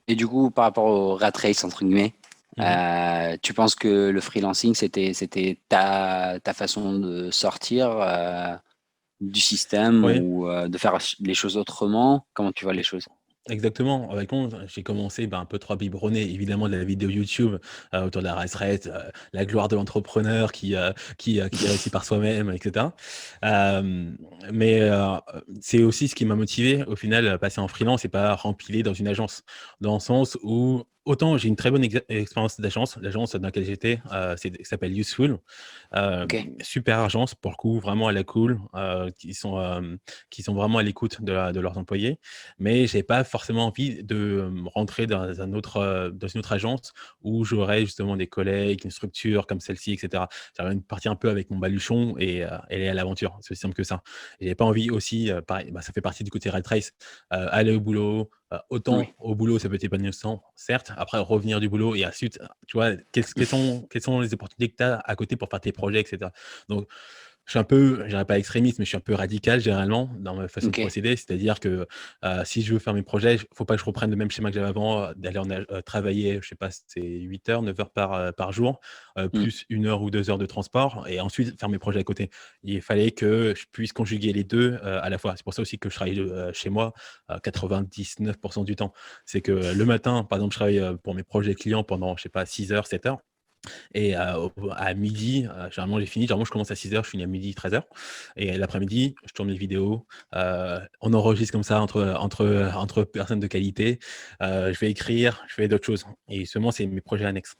Et du coup, par rapport au rat race, entre guillemets, Mhm. tu penses que le freelancing, c'était ta façon de sortir du système Oui. ou de faire les choses autrement? Comment tu vois les choses? Exactement. Avec contre, j'ai commencé, un peu trop biberonné évidemment de la vidéo YouTube, autour de la race rate, la gloire de l'entrepreneur qui réussit par soi-même et cetera. Hem, mais c'est aussi ce qui m'a motivé au final à passer en freelance et pas rempiler dans une agence. Dans le sens où autant j'ai une très bonne expérience d'agence, l'agence dans laquelle j'étais, s'appelle Useful. Ok, Super agence pour le coup, vraiment à la cool, qui sont vraiment à l'écoute de leurs employés. Mais j'ai pas forcément envie de, rentrer dans une autre agence où j'aurais justement des collègues, une structure comme celle-ci et cetera. J'aimerais une partie un peu avec mon baluchon et aller à l'aventure. C'est aussi simple que ça. Et j'ai pas envie aussi, pareil, ça fait partie du côté rat race, aller au boulot, autant oui. au boulot, ça peut être épanouissant, certes. Après revenir du boulot et ensuite, tu vois, quelles sont les opportunités que tu as à côté pour faire tes projets et cetera. Donc je suis un peu, je dirais pas extrémiste, mais je suis un peu radical généralement dans ma façon de Ok, procéder. C'est-à-dire que, si je veux faire mes projets, faut pas que je reprenne le même schéma que j'avais avant, d'aller travailler, je sais pas, c'est 8 heures, 9 heures par jour, mm, plus 1 heure ou 2 heures de transport et ensuite faire mes projets à côté. Il fallait que je puisse conjuguer les 2 à la fois. C'est pour ça aussi que je travaille, chez moi, 99 du temps. C'est que le matin, par exemple, je travaille, pour mes projets clients pendant, je sais pas, 6 heures, 7 heures. Et à midi, généralement j'ai fini, généralement je commence à 6 heures, je finis à 12h-13h et l'après-midi, je tourne les vidéos, on enregistre comme ça entre personnes de qualité, je vais écrire, je fais d'autres choses et seulement c'est mes projets annexes.